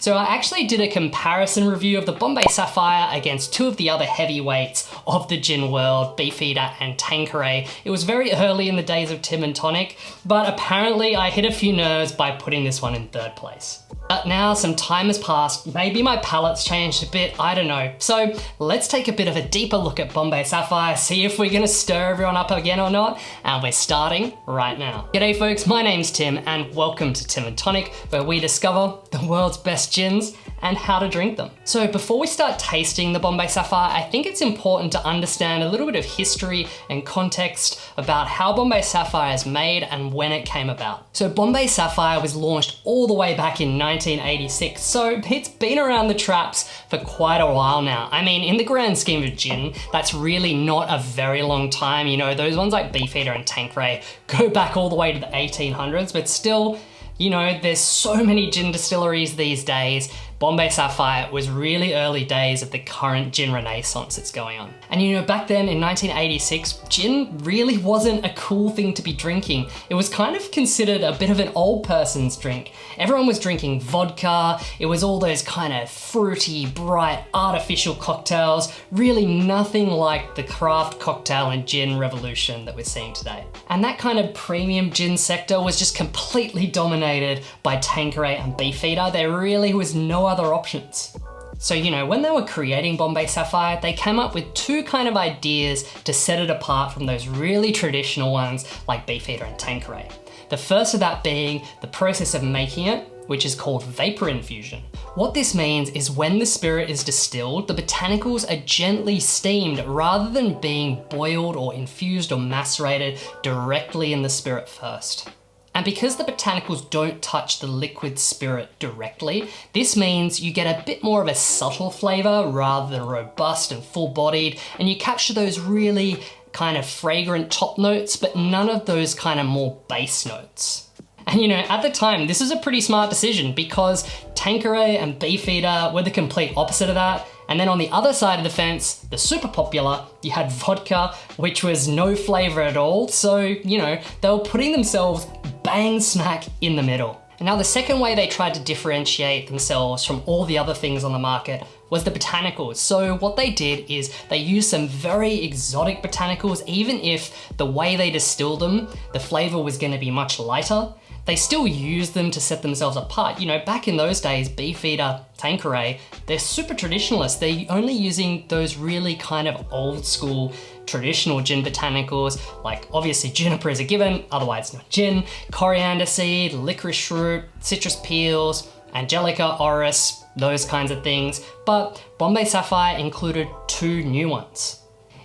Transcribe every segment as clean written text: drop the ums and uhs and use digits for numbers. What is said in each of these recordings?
So I actually did a comparison review of the Bombay Sapphire against two of the other heavyweights of the gin world, Beefeater and Tanqueray. It was very early in the days of Gin and Tonic, but apparently I hit a few nerves by putting this one in third place. But now some time has passed, maybe my palate's changed a bit, I don't know. So let's take a bit of a deeper look at Bombay Sapphire, see if we're gonna stir everyone up again or not, and we're starting right now. G'day folks, my name's Tim and welcome to Gin and Tonic, where we discover the world's best gins and how to drink them. So before we start tasting the Bombay Sapphire, I think it's important to understand a little bit of history and context about how Bombay Sapphire is made and when it came about. So Bombay Sapphire was launched all the way back in 1986, so it's been around the traps for quite a while now. I mean, in the grand scheme of gin, that's really not a very long time. You know, those ones like Beefeater and Tanqueray go back all the way to the 1800s, but still, you know, there's so many gin distilleries these days. Bombay Sapphire was really early days of the current gin renaissance that's going on. And you know, back then in 1986, gin really wasn't a cool thing to be drinking. It was kind of considered a bit of an old person's drink. Everyone was drinking vodka. It was all those kind of fruity, bright, artificial cocktails. Really nothing like the craft cocktail and gin revolution that we're seeing today. And that kind of premium gin sector was just completely dominated by Tanqueray and Beefeater. There really was no other options. So, you know, when they were creating Bombay Sapphire, they came up with two kind of ideas to set it apart from those really traditional ones like Beefeater and Tanqueray. The first of that being the process of making it, which is called vapor infusion. What this means is when the spirit is distilled, the botanicals are gently steamed rather than being boiled or infused or macerated directly in the spirit first. And because the botanicals don't touch the liquid spirit directly, this means you get a bit more of a subtle flavor rather than robust and full-bodied, and you capture those really kind of fragrant top notes, but none of those kind of more base notes. And you know, at the time, this is a pretty smart decision because Tanqueray and Beefeater were the complete opposite of that. And then on the other side of the fence, the super popular, you had vodka, which was no flavor at all. So, you know, they were putting themselves bang smack in the middle. And now the second way they tried to differentiate themselves from all the other things on the market was the botanicals. So what they did is they used some very exotic botanicals, even if the way they distilled them, the flavor was gonna be much lighter. They still use them to set themselves apart. You know, back in those days, Beefeater, Tanqueray, they're super traditionalists. They're only using those really kind of old school traditional gin botanicals, like obviously juniper is a given, otherwise not gin, coriander seed, licorice root, citrus peels, Angelica orris, those kinds of things. But Bombay Sapphire included two new ones.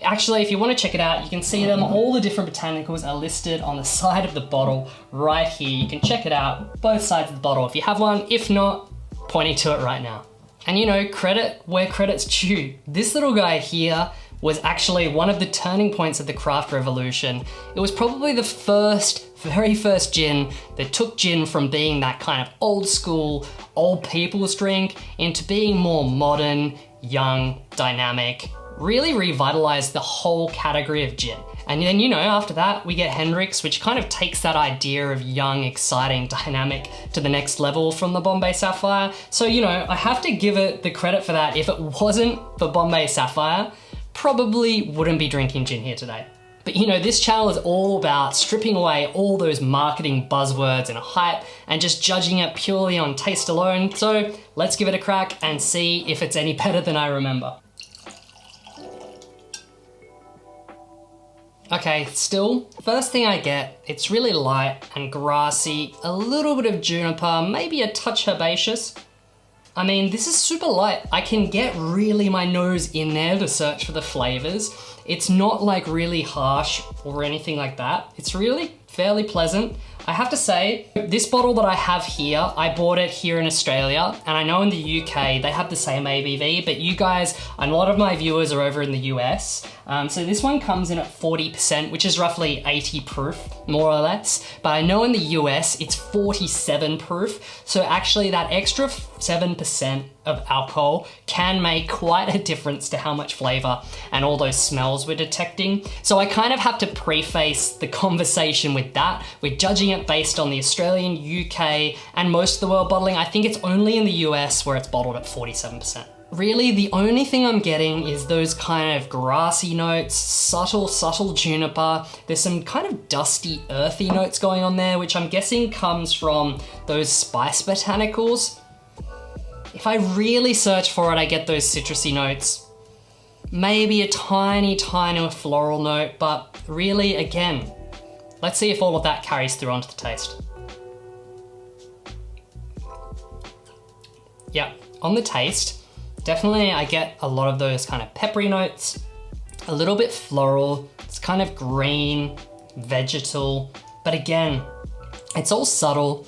Actually, if you want to check it out, you can see them. All the different botanicals are listed on the side of the bottle right here. You can check it out, both sides of the bottle if you have one. If not, pointing to it right now. And you know, credit where credit's due. This little guy here was actually one of the turning points of the craft revolution. It was probably the very first gin that took gin from being that kind of old school, old people's drink into being more modern, young, dynamic, really revitalized the whole category of gin. And then, you know, after that, we get Hendrick's, which kind of takes that idea of young, exciting, dynamic to the next level from the Bombay Sapphire. So, you know, I have to give it the credit for that. If it wasn't for Bombay Sapphire, probably wouldn't be drinking gin here today. But you know, this channel is all about stripping away all those marketing buzzwords and hype and just judging it purely on taste alone. So let's give it a crack and see if it's any better than I remember. Okay, still, first thing I get, it's really light and grassy, a little bit of juniper, maybe a touch herbaceous. I mean, this is super light. I can get really my nose in there to search for the flavors. It's not like really harsh or anything like that. It's really fairly pleasant. I have to say, this bottle that I have here, I bought it here in Australia, and I know in the UK they have the same ABV, but you guys, and a lot of my viewers are over in the US, so this one comes in at 40%, which is roughly 80 proof, more or less, but I know in the US it's 47 proof, so actually that extra 7% of alcohol can make quite a difference to how much flavor and all those smells we're detecting. So I kind of have to preface the conversation with that. We're judging judging it based on the Australian, UK, and most of the world bottling, I think it's only in the US where it's bottled at 47%. Really, the only thing I'm getting is those kind of grassy notes, subtle juniper. There's some kind of dusty, earthy notes going on there, which I'm guessing comes from those spice botanicals. If I really search for it, I get those citrusy notes. Maybe a tiny floral note, but really, again, let's see if all of that carries through onto the taste. Yeah, on the taste, definitely I get a lot of those kind of peppery notes, a little bit floral, it's kind of green, vegetal, but again, it's all subtle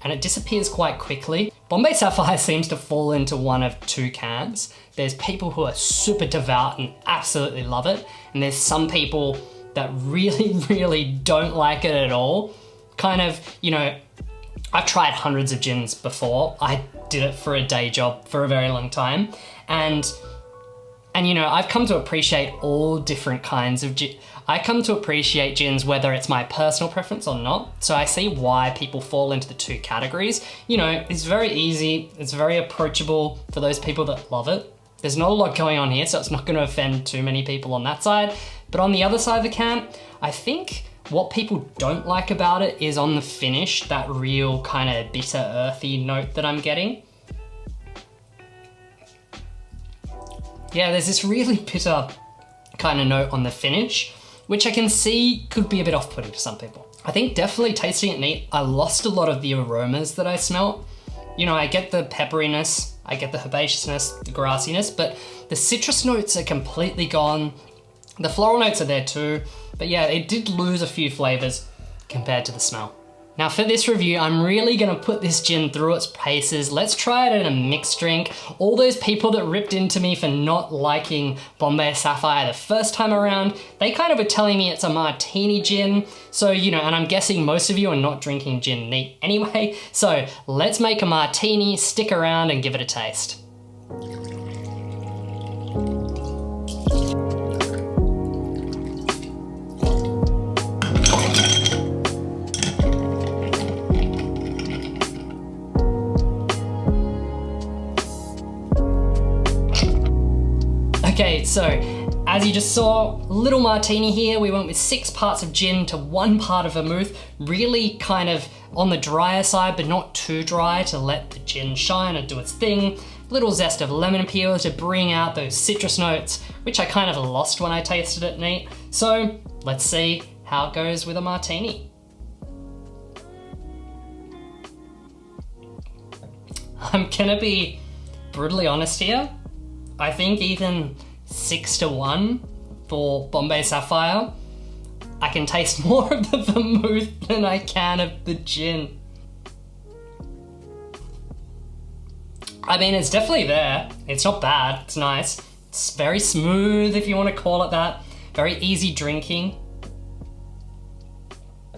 and it disappears quite quickly. Bombay Sapphire seems to fall into one of two camps. There's people who are super devout and absolutely love it, and there's some people that really don't like it at all. Kind of, you know, I've tried hundreds of gins before. I did it for a day job for a very long time. And you know, I've come to appreciate all different kinds of gin. I come to appreciate gins whether it's my personal preference or not. So I see why people fall into the two categories. You know, it's very easy. It's very approachable for those people that love it. There's not a lot going on here, so it's not going to offend too many people on that side. But on the other side of the camp, I think what people don't like about it is on the finish, that real kind of bitter, earthy note that I'm getting. Yeah, there's this really bitter kind of note on the finish, which I can see could be a bit off-putting to some people. I think definitely tasting it neat, I lost a lot of the aromas that I smelt. You know, I get the pepperiness, I get the herbaceousness, the grassiness, but the citrus notes are completely gone. The floral notes are there too, but yeah, it did lose a few flavors compared to the smell. Now for this review, I'm really gonna put this gin through its paces. Let's try it in a mixed drink. All those people that ripped into me for not liking Bombay Sapphire the first time around, they kind of were telling me it's a martini gin. So, you know, and I'm guessing most of you are not drinking gin neat anyway. So let's make a martini, stick around and give it a taste. Okay, so as you just saw, little martini here. We went with 6 parts of gin to 1 part of vermouth, really kind of on the drier side, but not too dry to let the gin shine and do its thing. Little zest of lemon peel to bring out those citrus notes, which I kind of lost when I tasted it neat. So let's see how it goes with a martini. I'm gonna be brutally honest here. I think even 6-1 for Bombay Sapphire. I can taste more of the vermouth than I can of the gin. I mean, it's definitely there. It's not bad, it's nice. It's very smooth, if you want to call it that. Very easy drinking.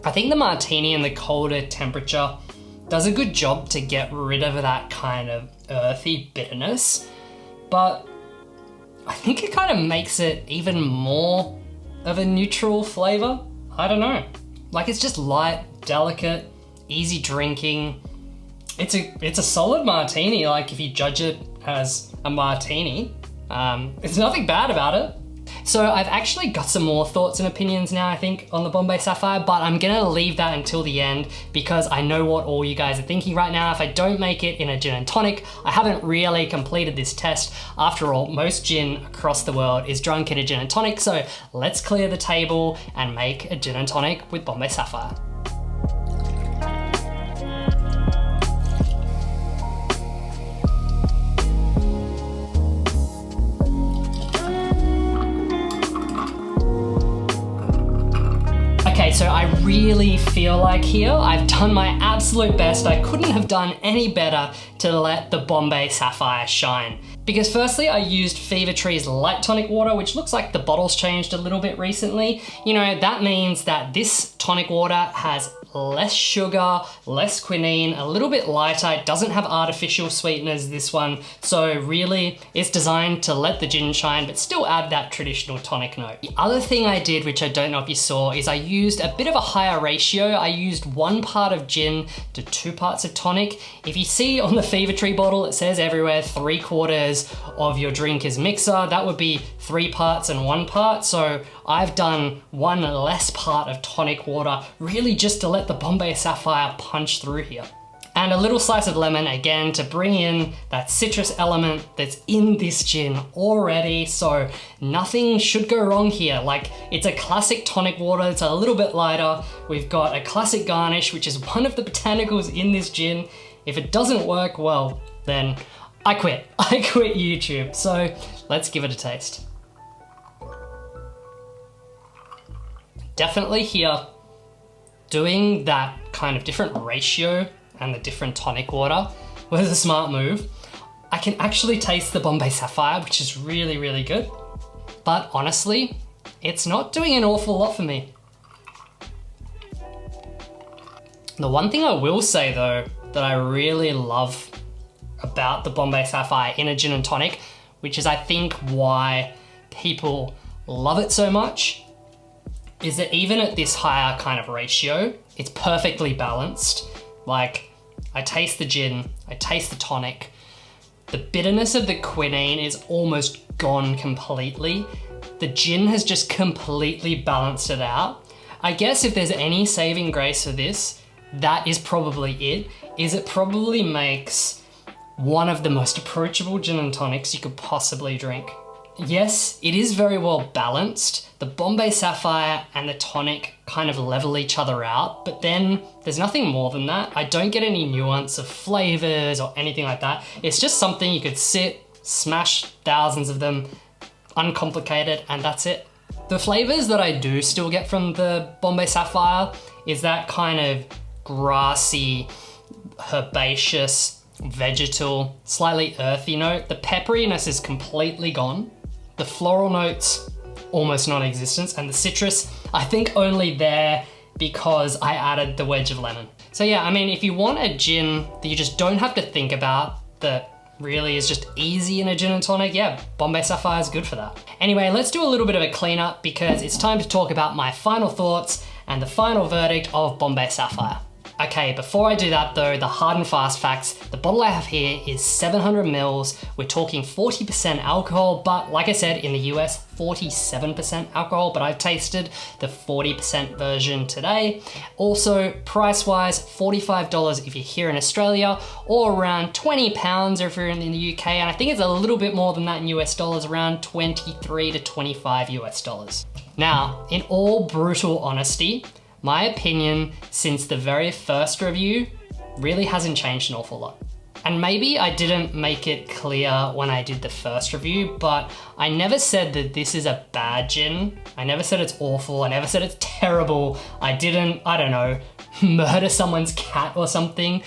I think the martini in the colder temperature does a good job to get rid of that kind of earthy bitterness. But I think it kind of makes it even more of a neutral flavor. I don't know. Like, it's just light, delicate, easy drinking. It's a solid martini, like if you judge it as a martini. There's nothing bad about it. So I've actually got some more thoughts and opinions now, I think, on the Bombay Sapphire, but I'm gonna leave that until the end because I know what all you guys are thinking right now. If I don't make it in a gin and tonic, I haven't really completed this test. After all, most gin across the world is drunk in a gin and tonic, so let's clear the table and make a gin and tonic with Bombay Sapphire. Okay, so I really feel like here I've done my absolute best. I couldn't have done any better to let the Bombay Sapphire shine. Because firstly, I used Fever Tree's light tonic water, which looks like the bottle's changed a little bit recently. You know, that means that this tonic water has less sugar, less quinine, a little bit lighter. It doesn't have artificial sweeteners, this one. So really, it's designed to let the gin shine, but still add that traditional tonic note. The other thing I did, which I don't know if you saw, is I used a bit of a higher ratio. I used 1 part of gin to 2 parts of tonic. If you see on the Fever Tree bottle, it says everywhere 3/4 of your drink is mixer. That would be 3 parts and 1 part. So I've done 1 less part of tonic water, really just to let the Bombay Sapphire punch through here. And a little slice of lemon, again, to bring in that citrus element that's in this gin already. So nothing should go wrong here. Like, it's a classic tonic water. It's a little bit lighter. We've got a classic garnish, which is one of the botanicals in this gin. If it doesn't work, well, then I quit. I quit YouTube. So let's give it a taste. Definitely here, doing that kind of different ratio and the different tonic water was a smart move. I can actually taste the Bombay Sapphire, which is really, really good. But honestly, it's not doing an awful lot for me. The one thing I will say though, that I really love about the Bombay Sapphire in a gin and tonic, which is I think why people love it so much, is that even at this higher kind of ratio, it's perfectly balanced. Like, I taste the gin, I taste the tonic. The bitterness of the quinine is almost gone completely. The gin has just completely balanced it out. I guess if there's any saving grace for this, that is probably it, is it probably makes one of the most approachable gin and tonics you could possibly drink. Yes, it is very well balanced. The Bombay Sapphire and the tonic kind of level each other out, but then there's nothing more than that. I don't get any nuance of flavors or anything like that. It's just something you could sit, smash thousands of them, uncomplicated, and that's it. The flavors that I do still get from the Bombay Sapphire is that kind of grassy, herbaceous, vegetal, slightly earthy note. The pepperiness is completely gone. The floral notes, almost non-existent, and the citrus, I think only there because I added the wedge of lemon. So yeah, I mean, if you want a gin that you just don't have to think about, that really is just easy in a gin and tonic, yeah, Bombay Sapphire is good for that. Anyway, let's do a little bit of a cleanup because it's time to talk about my final thoughts and the final verdict of Bombay Sapphire. Okay, before I do that though, the hard and fast facts. The bottle I have here is 700 mils. We're talking 40% alcohol, but like I said, in the US, 47% alcohol, but I've tasted the 40% version today. Also, price-wise, $45 if you're here in Australia, or around 20 pounds if you're in the UK, and I think it's a little bit more than that in US dollars, around 23 to 25 US dollars. Now, in all brutal honesty, my opinion since the very first review really hasn't changed an awful lot. And maybe I didn't make it clear when I did the first review, but I never said that this is a bad gin. I never said it's awful. I never said it's terrible. I didn't, I don't know, murder someone's cat or something.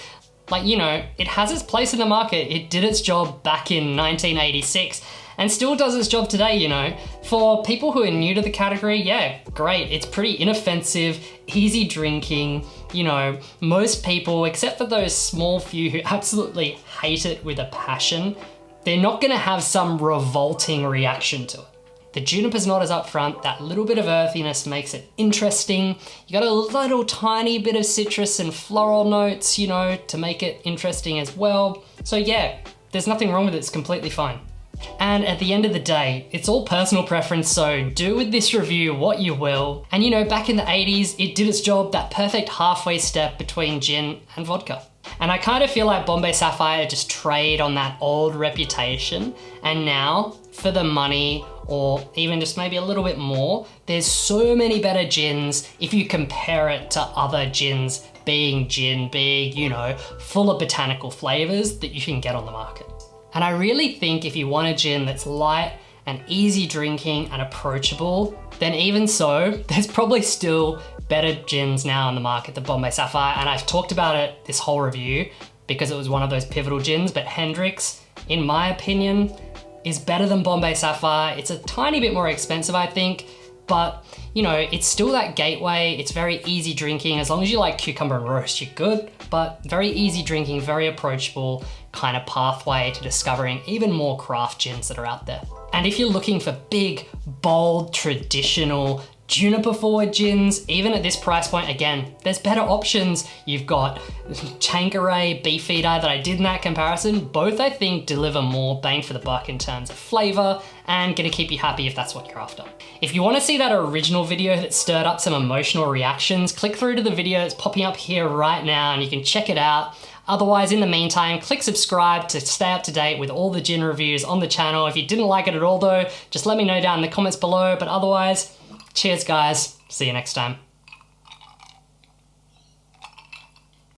Like, you know, it has its place in the market. It did its job back in 1986. And still does its job today, you know. For people who are new to the category, yeah, great. It's pretty inoffensive, easy drinking. You know, most people, except for those small few who absolutely hate it with a passion, they're not gonna have some revolting reaction to it. The juniper's not as upfront, that little bit of earthiness makes it interesting. You got a little tiny bit of citrus and floral notes, you know, to make it interesting as well. So yeah, there's nothing wrong with it, it's completely fine. And at the end of the day, it's all personal preference, so do with this review what you will. And you know, back in the 80s, it did its job, that perfect halfway step between gin and vodka. And I kind of feel like Bombay Sapphire just trade on that old reputation, and now, for the money, or even just maybe a little bit more, there's so many better gins if you compare it to other gins, being gin, being, you know, full of botanical flavors that you can get on the market. And I really think if you want a gin that's light and easy drinking and approachable, then even so, there's probably still better gins now on the market than Bombay Sapphire. And I've talked about it this whole review because it was one of those pivotal gins, but Hendrick's, in my opinion, is better than Bombay Sapphire. It's a tiny bit more expensive, I think, but you know, it's still that gateway. It's very easy drinking. As long as you like cucumber and roast, you're good, but very easy drinking, very approachable kind of pathway to discovering even more craft gins that are out there. And if you're looking for big, bold, traditional, juniper forward gins, even at this price point, again, there's better options. You've got Tanqueray, Beefeater that I did in that comparison. Both I think deliver more bang for the buck in terms of flavor and gonna keep you happy if that's what you're after. If you wanna see that original video that stirred up some emotional reactions, click through to the video that's popping up here right now and you can check it out. Otherwise, in the meantime, click subscribe to stay up to date with all the gin reviews on the channel. If you didn't like it at all though, just let me know down in the comments below, but otherwise, cheers guys, see you next time.